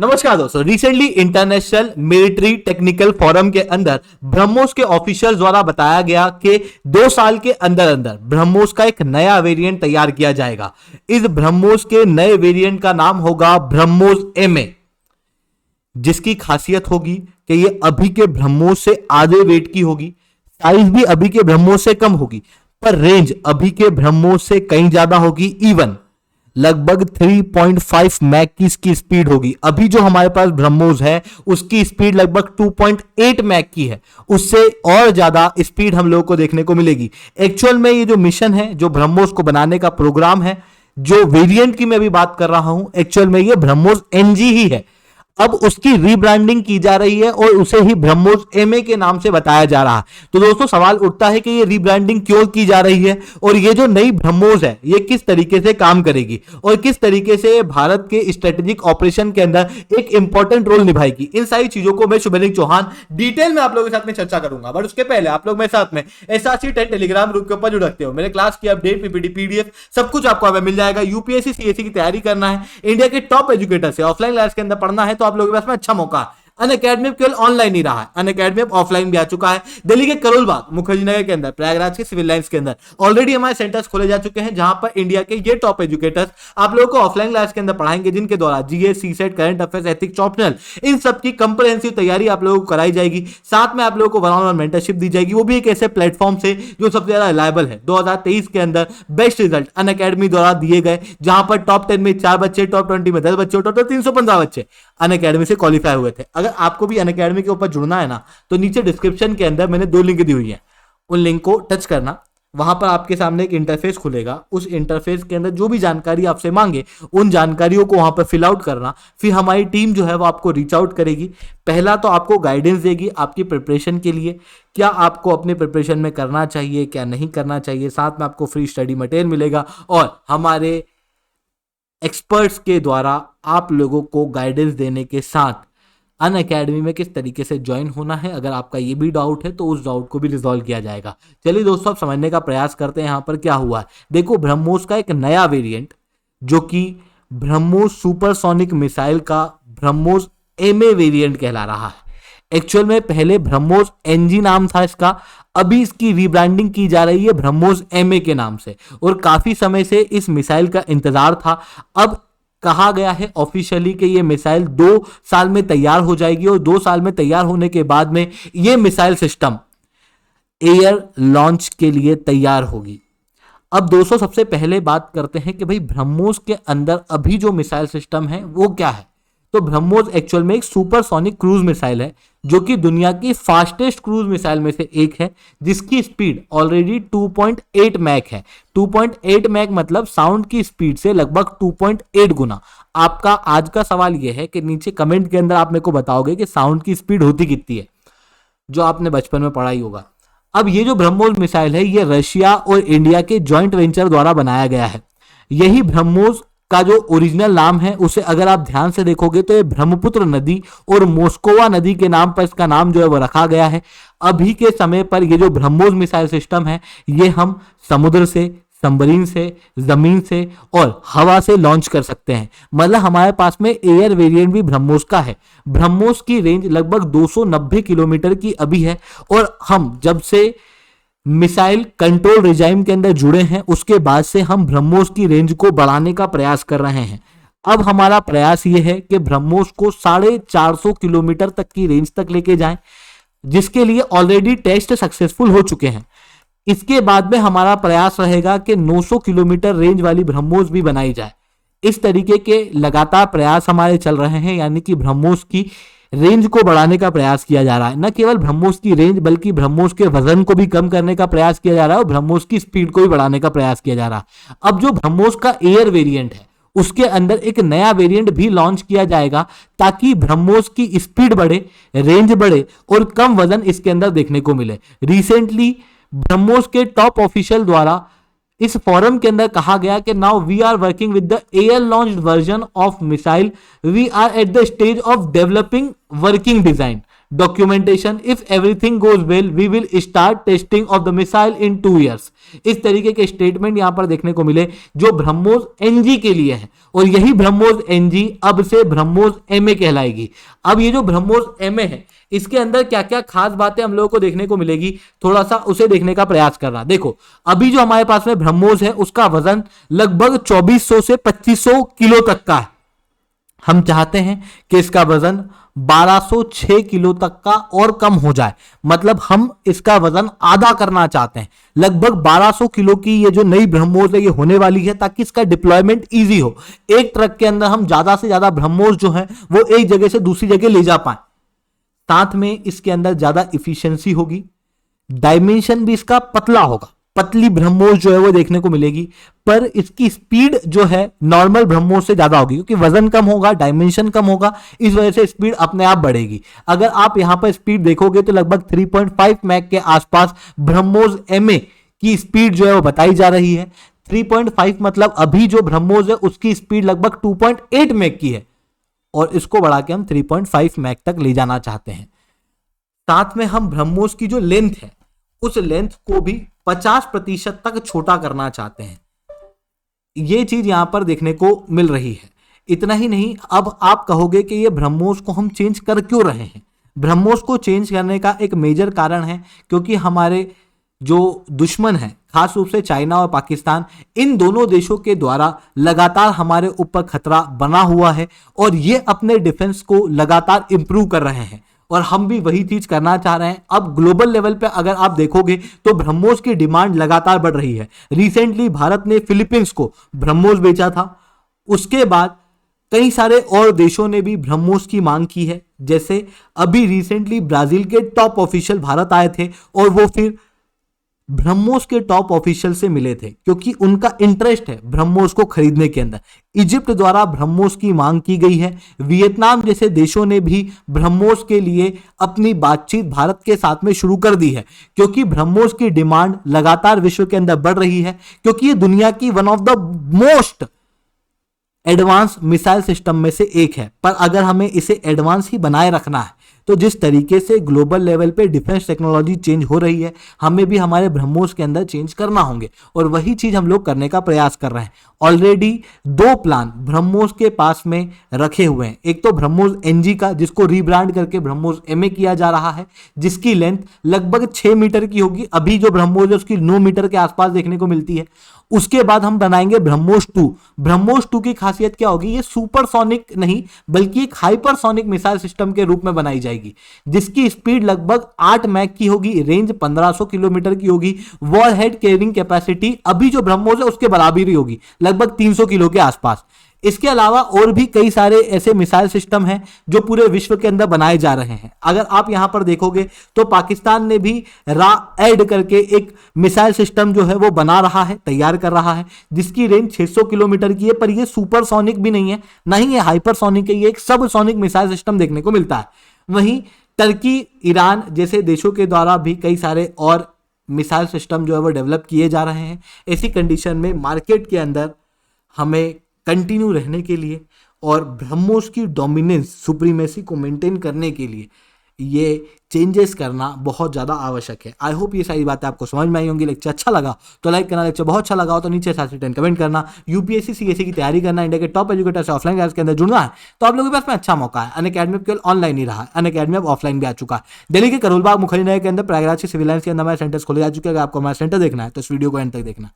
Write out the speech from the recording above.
नमस्कार दोस्तों, recently international military technical forum के अंदर ब्रह्मोस के ऑफिशियल द्वारा बताया गया कि 2 साल के अंदर अंदर ब्रह्मोस का एक नया वेरिएंट तैयार किया जाएगा। इस ब्रह्मोस के नए वेरिएंट का नाम होगा ब्रह्मोस एमए, जिसकी खासियत होगी कि ये अभी के ब्रह्मोस से आधे वेट की होगी, साइज भी अभी के ब्रह्मोस से कम होगी, पर रेंज अभी के ब्रह्मोस से कहीं ज्यादा होगी। इवन लगभग 3.5 मैक की इसकी स्पीड होगी। अभी जो हमारे पास ब्रह्मोस है उसकी स्पीड लगभग 2.8 मैक की है, उससे और ज्यादा स्पीड हम लोगों को देखने को मिलेगी। एक्चुअल में ये जो मिशन है, जो ब्रह्मोस को बनाने का प्रोग्राम है, जो वेरिएंट की मैं अभी बात कर रहा हूं, एक्चुअल में ये ब्रह्मोस एनजी ही है। अब उसकी रीब्रांडिंग की जा रही है और उसे ही ब्रह्मोस एमए के नाम से बताया जा रहा है। तो दोस्तों सवाल उठता है कि ये रीब्रांडिंग क्यों की जा रही है और ये जो नई ब्रह्मोस है ये किस तरीके से काम करेगी और किस तरीके से भारत के स्ट्रेटेजिक ऑपरेशन के अंदर एक इंपॉर्टेंट रोल निभाएगी। इन सारी चीजों को मैं शुभलिंग चौहान डिटेल में आप लोगों के साथ में चर्चा करूंगा। बट उसके पहले आप लोग मेरे साथ में एसआरसी 10 टेलीग्राम ग्रुप के ऊपर जुड़ रखते हो। मेरे क्लास की अपडेट, पीपीटी, पीडीएफ सब कुछ आपको मिल जाएगा। यूपीएससी सीएससी की तैयारी करना है, इंडिया के टॉप एजुकेटर से ऑफलाइन क्लास के अंदर पढ़ना है, तो आप लोगों के पास में अच्छा मौका है। अनअकैडमी केवल ऑनलाइन ही रहा है, अनअकैडमी अब ऑफलाइन भी आ चुका है। दिल्ली के करोल बाग, मुखर्जी नगर के अंदर, प्रयागराज के सिविल लाइंस के अंदर ऑलरेडी हमारे सेंटर्स खोले जा चुके हैं, जहां पर इंडिया के ये टॉप एजुकेटर्स आप लोगों को ऑफलाइन क्लास के अंदर पढ़ाएंगे, जिनके द्वारा GS, CSAT, current affairs, ethics, optional, इन सब की कंप्रिहेंसिव तैयारी आप लोगों को कराई जाएगी। साथ में आप लोगों को वन ऑन वन मेंटरशिप दी जाएगी, वो भी एक ऐसे प्लेटफॉर्म से जो सबसे ज्यादा रिलायबल है। 2023 के अंदर बेस्ट रिजल्ट अनअकैडमी द्वारा दिए गए, जहां पर टॉप 10 में 4 बच्चे, टॉप 20 में 10 बच्चे, टोटल 315 बच्चे अनअकैडमी से क्वालिफाई हुए थे। अगर आपको भी अनअकैडमी के ऊपर जुड़ना है ना, तो नीचे डिस्क्रिप्शन के अंदर मैंने 2 लिंक दी हुई है, उन लिंक को टच करना। वहां पर आपके सामने एक इंटरफेस खुलेगा, उस इंटरफेस के अंदर जो भी जानकारी आपसे मांगे उन जानकारियों को वहां पर फिल आउट करना। फिर हमारी टीम जो है वो आपको रीच आउट करेगी। पहला तो आपको गाइडेंस देगी आपकी प्रिपरेशन के लिए, क्या आपको अपने प्रिपरेशन में करना चाहिए, क्या नहीं करना चाहिए। साथ में आपको फ्री स्टडी मटेरियल मिलेगा और हमारे एक्सपर्ट्स के द्वारा आप लोगों को गाइडेंस देने के साथ अनअकैडमी में किस तरीके से ज्वाइन होना है, अगर आपका ये भी डाउट है तो उस डाउट को भी रिजॉल्व किया जाएगा। चलिए दोस्तों, अब समझने का प्रयास करते हैं यहाँ पर क्या हुआ है। देखो, ब्रह्मोस का एक नया वेरिएंट जो कि ब्रह्मोस सुपरसोनिक मिसाइल का ब्रह्मोस एमए वेरिएंट कहला रहा है। एक्चुअल में पहले ब्रह्मोस एनजी नाम था इसका, अभी इसकी रीब्रांडिंग की जा रही है ब्रह्मोस एमए के नाम से, और काफी समय से इस मिसाइल का इंतजार था। अब कहा गया है ऑफिशियली कि ये मिसाइल 2 साल में तैयार हो जाएगी और 2 साल में तैयार होने के बाद में ये मिसाइल सिस्टम एयर लॉन्च के लिए तैयार होगी। अब दोस्तों सबसे पहले बात करते हैं कि भाई ब्रह्मोस के अंदर अभी जो मिसाइल सिस्टम है वो क्या है। तो ब्रह्मोस एक्चुअल में एक सुपरसोनिक क्रूज मिसाइल है, जो कि दुनिया की फास्टेस्ट क्रूज मिसाइल में से एक है, जिसकी स्पीड ऑलरेडी 2.8 मैक है। 2.8 मैक मतलब साउंड की स्पीड से लगभग 2.8 गुना। आपका आज का सवाल यह है कि नीचे कमेंट के अंदर आप मेरे को बताओगे कि साउंड की स्पीड होती कितनी है, जो आपने बचपन में पढ़ा ही होगा। अब ये जो ब्रह्मोस मिसाइल है ये रशिया और इंडिया के जॉइंट वेंचर द्वारा बनाया गया है। यही ब्रह्मोस का जो ओरिजिनल नाम है उसे अगर आप ध्यान से देखोगे तो ये ब्रह्मपुत्र नदी और मोस्कोवा नदी के नाम पर इसका नाम जो है वो रखा गया है। अभी के समय पर ये जो ब्रह्मोस मिसाइल सिस्टम है ये हम समुद्र से, सबमरीन से, जमीन से और हवा से लॉन्च कर सकते हैं। मतलब हमारे पास में एयर वेरिएंट भी ब्रह्मोस का है। ब्रह्मोस की रेंज लगभग 290 किलोमीटर की अभी है, और हम जब से मिसाइल कंट्रोल रिजाइम के अंदर जुड़े हैं उसके बाद से हम ब्रह्मोस की रेंज को बढ़ाने का प्रयास कर रहे हैं। अब हमारा प्रयास यह है कि ब्रह्मोस को 450 किलोमीटर तक की रेंज तक लेके जाएं, जिसके लिए ऑलरेडी टेस्ट सक्सेसफुल हो चुके हैं। इसके बाद में हमारा प्रयास रहेगा कि 900 किलोमीटर रेंज वाली ब्रह्मोस भी बनाई जाए। इस तरीके के लगातार प्रयास हमारे चल रहे हैं, यानी कि ब्रह्मोस की रेंज को बढ़ाने का प्रयास किया जा रहा है। न केवल ब्रह्मोस की रेंज बल्कि ब्रह्मोस के वजन को भी कम करने का प्रयास किया जा रहा है और ब्रह्मोस की स्पीड को भी बढ़ाने का प्रयास किया जा रहा है। अब जो ब्रह्मोस का एयर वेरिएंट है उसके अंदर एक नया वेरिएंट भी लॉन्च किया जाएगा, ताकि ब्रह्मोस की स्पीड बढ़े, रेंज बढ़े और कम वजन इसके अंदर देखने को मिले। रिसेंटली ब्रह्मोस के टॉप ऑफिशियल द्वारा इस फोरम के अंदर कहा गया कि now we are working with the air launched version of missile, we are at the stage of developing working design documentation, if everything goes well we will start testing of the missile in 2 years। इस तरीके के statement यहां पर देखने को मिले जो BrahMos NG के लिए है, और यही ब्रह्मोस एनजी अब से ब्रह्मोस एमए कहलाएगी। अब ये जो ब्रह्मोस एमए है इसके अंदर क्या क्या खास बातें हम लोगों को देखने को मिलेगी, थोड़ा सा उसे देखने का प्रयास कर रहा। देखो अभी जो हमारे पास में ब्रह्मोस है उसका वजन लगभग 2400 से 2500 किलो तक का है। हम चाहते हैं कि इसका वजन 1206 किलो तक का और कम हो जाए, मतलब हम इसका वजन आधा करना चाहते हैं। लगभग 1200 किलो की ये जो नई ब्रह्मोस है ये होने वाली है ताकि इसका डिप्लॉयमेंट इजी हो। एक ट्रक के अंदर हम ज्यादा से ज्यादा ब्रह्मोस जो है वो एक जगह से दूसरी जगह ले जा पाए। साथ में इसके अंदर ज्यादा इफिशियंसी होगी, डायमेंशन भी इसका पतला होगा, पतली ब्रह्मोस जो है वो देखने को मिलेगी, पर इसकी स्पीड जो है नॉर्मल ब्रह्मोस से ज्यादा होगी क्योंकि वजन कम होगा, डायमेंशन कम होगा, इस वजह से स्पीड अपने आप बढ़ेगी। अगर आप यहां पर स्पीड देखोगे तो लगभग 3.5 मैक के आसपास ब्रह्मोस एमए की स्पीड जो है वो बताई जा रही है। 3.5 मतलब अभी जो ब्रह्मोस है उसकी स्पीड लगभग 2.8 मैक की है, और इसको बढ़ा के हम 3.5 मैक तक ले जाना चाहते हैं। साथ में हम ब्रह्मोस की जो लेंथ है उस लेंथ को भी 50% तक छोटा करना चाहते हैं। यह चीज यहां पर देखने को मिल रही है। इतना ही नहीं, अब आप कहोगे कि ये ब्रह्मोस को हम चेंज कर क्यों रहे हैं। ब्रह्मोस को चेंज करने का एक मेजर कारण है क्योंकि हमारे जो दुश्मन है खास रूप से चाइना और पाकिस्तान, इन दोनों देशों के द्वारा लगातार हमारे ऊपर खतरा बना हुआ है और ये अपने डिफेंस को लगातार इंप्रूव कर रहे हैं, और हम भी वही चीज करना चाह रहे हैं। अब ग्लोबल लेवल पे अगर आप देखोगे तो ब्रह्मोस की डिमांड लगातार बढ़ रही है। रिसेंटली भारत ने फिलीपींस को ब्रह्मोस बेचा था, उसके बाद कई सारे और देशों ने भी ब्रह्मोस की मांग की है। जैसे अभी रिसेंटली ब्राजील के टॉप ऑफिशियल भारत आए थे और वो फिर ब्रह्मोस के टॉप ऑफिशियल से मिले थे क्योंकि उनका इंटरेस्ट है ब्रह्मोस को खरीदने के अंदर। इजिप्ट द्वारा ब्रह्मोस की मांग की गई है। वियतनाम जैसे देशों ने भी ब्रह्मोस के लिए अपनी बातचीत भारत के साथ में शुरू कर दी है क्योंकि ब्रह्मोस की डिमांड लगातार विश्व के अंदर बढ़ रही है क्योंकि ये दुनिया की one of the most advance missile system में से एक है। पर अगर हमें इसे एडवांस ही बनाए रखना है तो जिस तरीके से ग्लोबल लेवल पे डिफेंस टेक्नोलॉजी चेंज हो रही है हमें भी हमारे ब्रह्मोस के अंदर चेंज करना होंगे, और वही चीज हम लोग करने का प्रयास कर रहे हैं। ऑलरेडी 2 प्लान ब्रह्मोस के पास में रखे हुए हैं। एक तो ब्रह्मोस एनजी का जिसको रीब्रांड करके ब्रह्मोस एमए किया जा रहा है, जिसकी लेंथ लगभग 6 मीटर की होगी। अभी जो ब्रह्मोस है उसकी 9 मीटर के आसपास देखने को मिलती है। उसके बाद हम बनाएंगे ब्रह्मोस 2। ब्रह्मोस 2 की खासियत क्या होगी, ये सुपरसोनिक नहीं बल्कि एक हाइपरसोनिक मिसाइल सिस्टम के रूप में बनाई जाएगी जिसकी स्पीड लगभग 8 मैक की होगी, रेंज 1500 किलोमीटर की होगी, वॉर हेड कैरिंग कैपेसिटी अभी जो ब्रह्मोस है उसके बराबर ही होगी, लगभग 300 किलो के आसपास। इसके अलावा और भी कई सारे ऐसे मिसाइल सिस्टम हैं जो पूरे विश्व के अंदर बनाए जा रहे हैं। अगर आप यहां पर देखोगे तो पाकिस्तान ने भी ऐड करके एक मिसाइल सिस्टम जो है वो बना रहा है, तैयार कर रहा है, जिसकी रेंज 600 किलोमीटर की है। पर ये सुपरसोनिक भी नहीं है, ना ही ये हाइपरसोनिक है, ये एक सबसोनिक मिसाइल सिस्टम देखने को मिलता है। वहीं टर्की, ईरान जैसे देशों के द्वारा भी कई सारे और मिसाइल सिस्टम जो है वो डेवलप किए जा रहे हैं। ऐसी कंडीशन में मार्केट के अंदर हमें कंटिन्यू रहने के लिए और ब्रह्मोस की डोमिनेंस, सुप्रीमेसी को मेंटेन करने के लिए ये चेंजेस करना बहुत ज़्यादा आवश्यक है। आई होप ये सारी बातें आपको समझ में आई होंगी। लेक्चर अच्छा लगा तो लाइक करना, लेक्चर बहुत अच्छा लगा हो तो नीचे 7 कमेंट करना। यूपीएससी सीएससी की तैयारी करना, इंडिया के टॉप एजुकेटर से ऑफलाइन क्लास के अंदर जुड़ना है तो आप लोगों के पास में अच्छा मौका है। अनअकैडमी केवल ऑनलाइन ही रहा, अनअकैडमी अब ऑफलाइन भी आ चुका है। दिल्ली के करोलबाग मुखर्जी नगर के अंदर प्रयागराज के सिविल लाइन्स के अंदर हमारे सेंटर्स खोले जा चुके हैं। अगर आपको हमारा सेंटर देखना है तो इस वीडियो को एंड तक देखना।